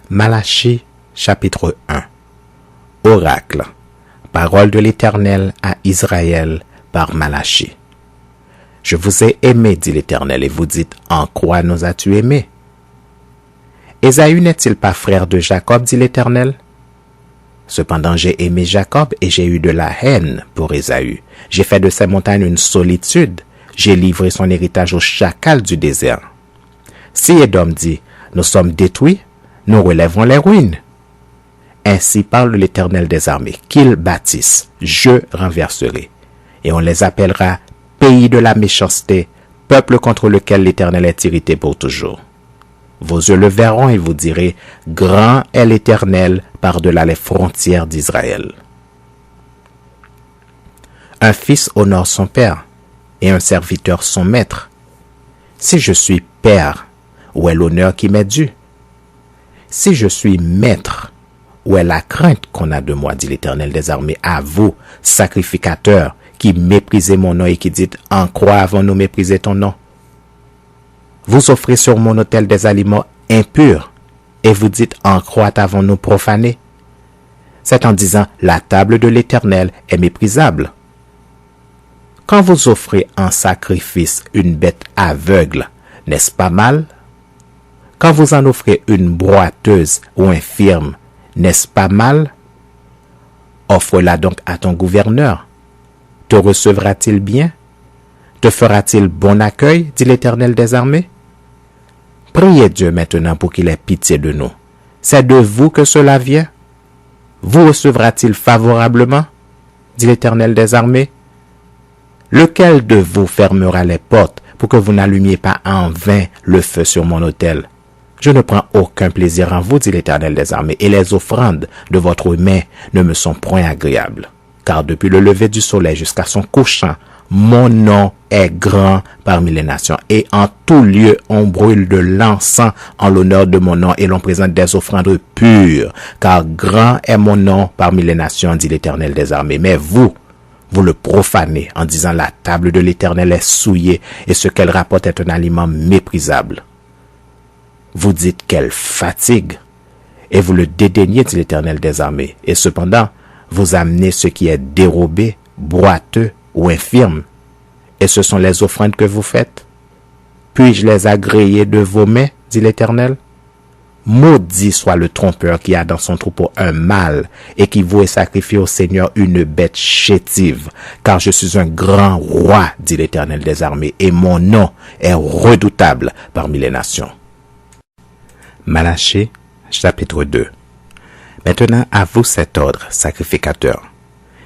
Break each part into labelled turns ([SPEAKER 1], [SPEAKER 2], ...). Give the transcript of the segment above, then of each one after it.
[SPEAKER 1] Malachie, chapitre 1. Oracle. Parole de l'Éternel à Israël par Malachie. Je vous ai aimé, dit l'Éternel, et vous dites, en quoi nous as-tu aimés? Ésaü n'est-il pas frère de Jacob, dit l'Éternel? Cependant j'ai aimé Jacob et j'ai eu de la haine pour Ésaü. J'ai fait de ces montagnes une solitude. J'ai livré son héritage aux chacals du désert. Si Édom dit, nous sommes détruits, nous relèverons les ruines. Ainsi parle l'Éternel des armées, qu'ils bâtissent, je renverserai. Et on les appellera pays de la méchanceté, peuple contre lequel l'Éternel est irrité pour toujours. Vos yeux le verront et vous direz, grand est l'Éternel par-delà les frontières d'Israël. Un fils honore son père et un serviteur son maître. Si je suis père, où est l'honneur qui m'est dû? Si je suis maître, où est la crainte qu'on a de moi, dit l'Éternel des armées, à vous, sacrificateurs, qui méprisez mon nom et qui dites, en quoi avons-nous méprisé ton nom? Vous offrez sur mon autel des aliments impurs, et vous dites, en quoi avons-nous profané? C'est en disant, la table de l'Éternel est méprisable. Quand vous offrez en sacrifice une bête aveugle, n'est-ce pas mal? Quand vous en offrez une boiteuse ou infirme, n'est-ce pas mal? Offre-la donc à ton gouverneur. Te recevra-t-il bien? Te fera-t-il bon accueil, dit l'Éternel des armées? Priez Dieu maintenant pour qu'il ait pitié de nous. C'est de vous que cela vient? Vous recevra-t-il favorablement, dit l'Éternel des armées? Lequel de vous fermera les portes pour que vous n'allumiez pas en vain le feu sur mon autel? Je ne prends aucun plaisir en vous, dit l'Éternel des armées, et les offrandes de votre main ne me sont point agréables. Car depuis le lever du soleil jusqu'à son couchant, mon nom est grand parmi les nations, et en tout lieu on brûle de l'encens en l'honneur de mon nom, et l'on présente des offrandes pures, car grand est mon nom parmi les nations, dit l'Éternel des armées. Mais vous le profanez en disant la table de l'Éternel est souillée, et ce qu'elle rapporte est un aliment méprisable. Vous dites qu'elle fatigue, et vous le dédaignez, dit l'Éternel des armées. Et cependant, vous amenez ce qui est dérobé, boiteux ou infirme. Et ce sont les offrandes que vous faites. Puis-je les agréer de vos mains, dit l'Éternel? Maudit soit le trompeur qui a dans son troupeau un mâle et qui voulait sacrifier au Seigneur une bête chétive. Car je suis un grand roi, dit l'Éternel des armées, et mon nom est redoutable parmi les nations. Malachie, chapitre 2. Maintenant, à vous cet ordre, sacrificateurs.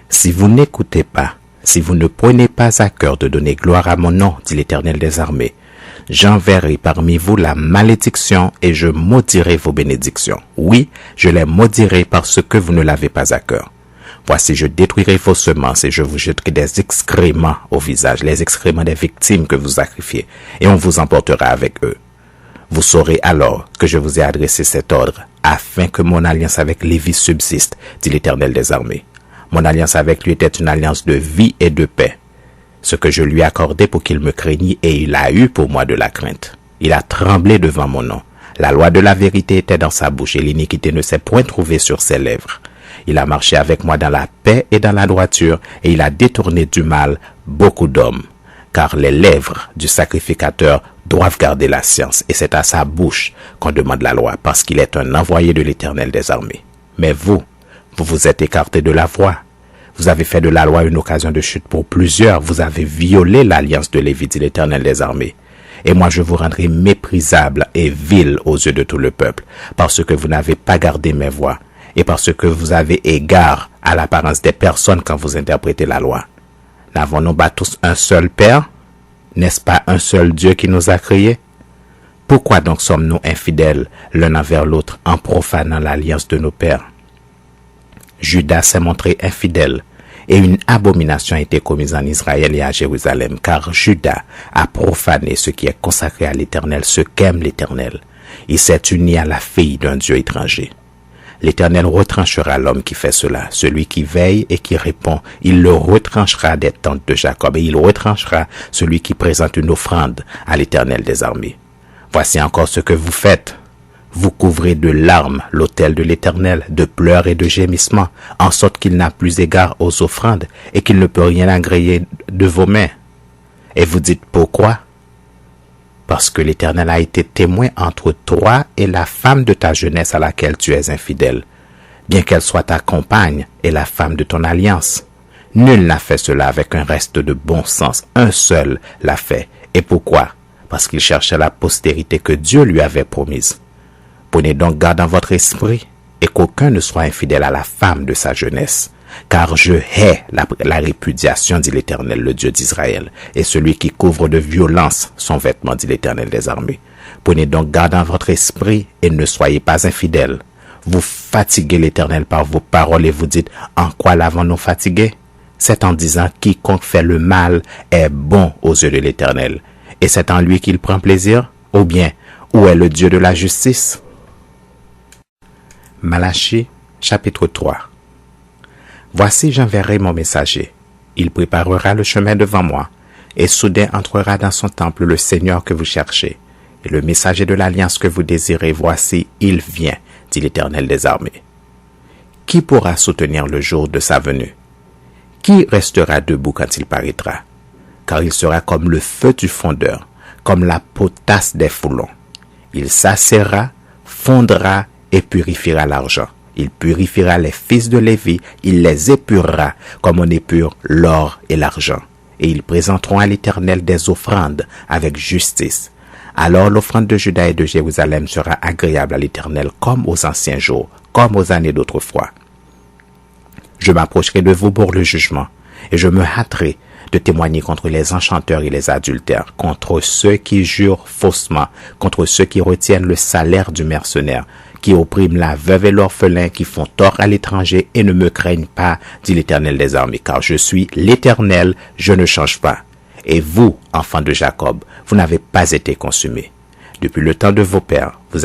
[SPEAKER 1] Si vous n'écoutez pas, si vous ne prenez pas à cœur de donner gloire à mon nom, dit l'Éternel des armées, j'enverrai parmi vous la malédiction et je maudirai vos bénédictions. Oui, je les maudirai parce que vous ne l'avez pas à cœur. Voici, je détruirai vos semences et je vous jetterai des excréments au visage, les excréments des victimes que vous sacrifiez, et on vous emportera avec eux. Vous saurez alors que je vous ai adressé cet ordre, afin que mon alliance avec Lévi subsiste, dit l'Éternel des armées. Mon alliance avec lui était une alliance de vie et de paix. Ce que je lui accordais pour qu'il me craignît, et il a eu pour moi de la crainte. Il a tremblé devant mon nom. La loi de la vérité était dans sa bouche, et l'iniquité ne s'est point trouvée sur ses lèvres. Il a marché avec moi dans la paix et dans la droiture, et il a détourné du mal beaucoup d'hommes. Car les lèvres du sacrificateur doivent garder la science, et c'est à sa bouche qu'on demande la loi, parce qu'il est un envoyé de l'Éternel des armées. Mais vous vous êtes écarté de la voie. Vous avez fait de la loi une occasion de chute pour plusieurs. Vous avez violé l'alliance de Lévi, dit l'Éternel des armées. Et moi je vous rendrai méprisable et vil aux yeux de tout le peuple, parce que vous n'avez pas gardé mes voies, et parce que vous avez égard à l'apparence des personnes quand vous interprétez la loi. N'avons-nous pas tous un seul Père? N'est-ce pas un seul Dieu qui nous a créés? Pourquoi donc sommes-nous infidèles l'un envers l'autre en profanant l'alliance de nos pères? Judas s'est montré infidèle, et une abomination a été commise en Israël et à Jérusalem, car Judas a profané ce qui est consacré à l'Éternel, ce qu'aime l'Éternel. Il s'est uni à la fille d'un Dieu étranger. L'Éternel retranchera l'homme qui fait cela, celui qui veille et qui répond. Il le retranchera des tentes de Jacob, et il retranchera celui qui présente une offrande à l'Éternel des armées. Voici encore ce que vous faites. Vous couvrez de larmes l'autel de l'Éternel, de pleurs et de gémissements, en sorte qu'il n'a plus égard aux offrandes et qu'il ne peut rien agréer de vos mains. Et vous dites pourquoi? Parce que l'Éternel a été témoin entre toi et la femme de ta jeunesse à laquelle tu es infidèle, bien qu'elle soit ta compagne et la femme de ton alliance. Nul n'a fait cela avec un reste de bon sens, un seul l'a fait. Et pourquoi? Parce qu'il cherchait la postérité que Dieu lui avait promise. Prenez donc garde dans votre esprit et qu'aucun ne soit infidèle à la femme de sa jeunesse. Car je hais la répudiation, dit l'Éternel, le Dieu d'Israël, et celui qui couvre de violence son vêtement, dit l'Éternel des armées. Prenez donc garde dans votre esprit et ne soyez pas infidèles. Vous fatiguez l'Éternel par vos paroles et vous dites, en quoi l'avons-nous fatigué? C'est en disant, quiconque fait le mal est bon aux yeux de l'Éternel. Et c'est en lui qu'il prend plaisir? Ou bien, où est le Dieu de la justice? Malachie, chapitre 3. Voici, j'enverrai mon messager. Il préparera le chemin devant moi, et soudain entrera dans son temple le Seigneur que vous cherchez. Et le messager de l'alliance que vous désirez, voici, il vient, dit l'Éternel des armées. Qui pourra soutenir le jour de sa venue? Qui restera debout quand il paraîtra? Car il sera comme le feu du fondeur, comme la potasse des foulons. Il s'assera, fondra et purifiera l'argent. Il purifiera les fils de Lévi, il les épurera comme on épure l'or et l'argent. Et ils présenteront à l'Éternel des offrandes avec justice. Alors l'offrande de Juda et de Jérusalem sera agréable à l'Éternel comme aux anciens jours, comme aux années d'autrefois. Je m'approcherai de vous pour le jugement, et je me hâterai de témoigner contre les enchanteurs et les adultères, contre ceux qui jurent faussement, contre ceux qui retiennent le salaire du mercenaire, qui oppriment la veuve et l'orphelin, qui font tort à l'étranger et ne me craignent pas, dit l'Éternel des armées, car je suis l'Éternel, je ne change pas. Et vous, enfants de Jacob, vous n'avez pas été consumés. Depuis le temps de vos pères, vous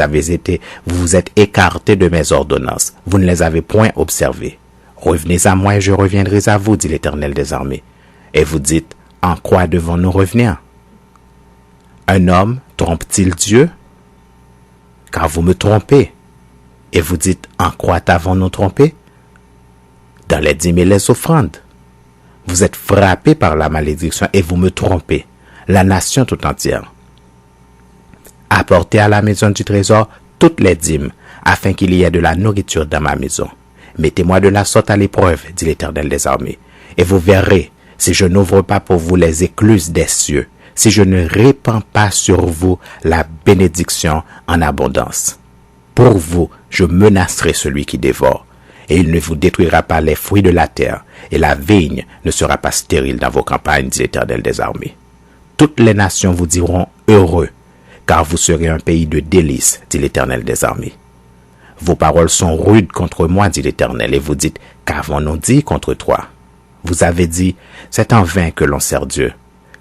[SPEAKER 1] vous êtes écartés de mes ordonnances, vous ne les avez point observées. Revenez à moi et je reviendrai à vous, dit l'Éternel des armées. Et vous dites, en quoi devons-nous revenir? Un homme trompe-t-il Dieu? Car vous me trompez. Et vous dites, en quoi t'avons-nous trompé? Dans les dîmes et les offrandes. Vous êtes frappés par la malédiction et vous me trompez, la nation tout entière. Apportez à la maison du trésor toutes les dîmes, afin qu'il y ait de la nourriture dans ma maison. Mettez-moi de la sorte à l'épreuve, dit l'Éternel des armées, et vous verrez, si je n'ouvre pas pour vous les écluses des cieux, si je ne répands pas sur vous la bénédiction en abondance. Pour vous, je menacerai celui qui dévore, et il ne vous détruira pas les fruits de la terre, et la vigne ne sera pas stérile dans vos campagnes, dit l'Éternel des armées. Toutes les nations vous diront heureux, car vous serez un pays de délices, dit l'Éternel des armées. Vos paroles sont rudes contre moi, dit l'Éternel, et vous dites, qu'avons-nous dit contre toi? Vous avez dit, c'est en vain que l'on sert Dieu.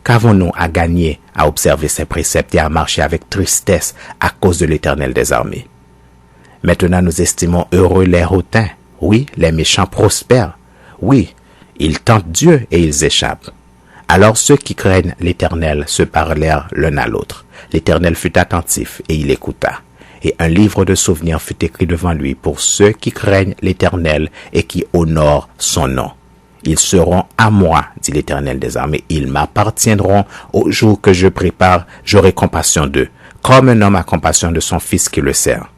[SPEAKER 1] Qu'avons-nous à gagner à observer ses préceptes et à marcher avec tristesse à cause de l'Éternel des armées? Maintenant nous estimons heureux les hautains. Oui, les méchants prospèrent. Oui, ils tentent Dieu et ils échappent. Alors ceux qui craignent l'Éternel se parlèrent l'un à l'autre. L'Éternel fut attentif et il écouta. Et un livre de souvenirs fut écrit devant lui pour ceux qui craignent l'Éternel et qui honorent son nom. Ils seront à moi, dit l'Éternel des armées. Ils m'appartiendront au jour que je prépare. J'aurai compassion d'eux, comme un homme a compassion de son fils qui le sert.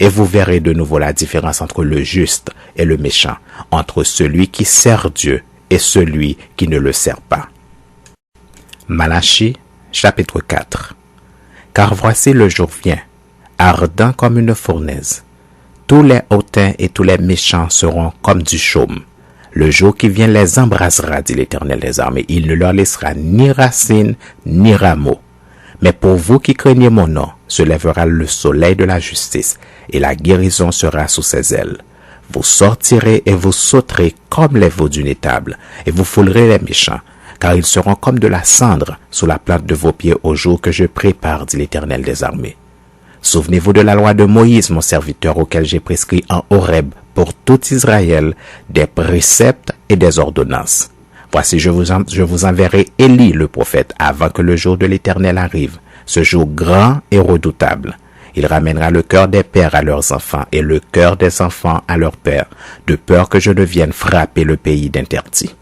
[SPEAKER 1] Et vous verrez de nouveau la différence entre le juste et le méchant, entre celui qui sert Dieu et celui qui ne le sert pas. Malachie, chapitre 4. Car voici le jour vient, ardent comme une fournaise. Tous les hautains et tous les méchants seront comme du chaume. Le jour qui vient les embrasera, dit l'Éternel des armées. Il ne leur laissera ni racine, ni rameau. Mais pour vous qui craignez mon nom, se lèvera le soleil de la justice, et la guérison sera sous ses ailes. Vous sortirez et vous sauterez comme les veaux d'une étable, et vous foulerez les méchants, car ils seront comme de la cendre sous la plante de vos pieds au jour que je prépare, dit l'Éternel des armées. Souvenez-vous de la loi de Moïse, mon serviteur, auquel j'ai prescrit en Horeb pour tout Israël des préceptes et des ordonnances. Voici, je vous enverrai Élie le prophète avant que le jour de l'Éternel arrive, ce jour grand et redoutable. Il ramènera le cœur des pères à leurs enfants et le cœur des enfants à leurs pères, de peur que je ne vienne frapper le pays d'interdit.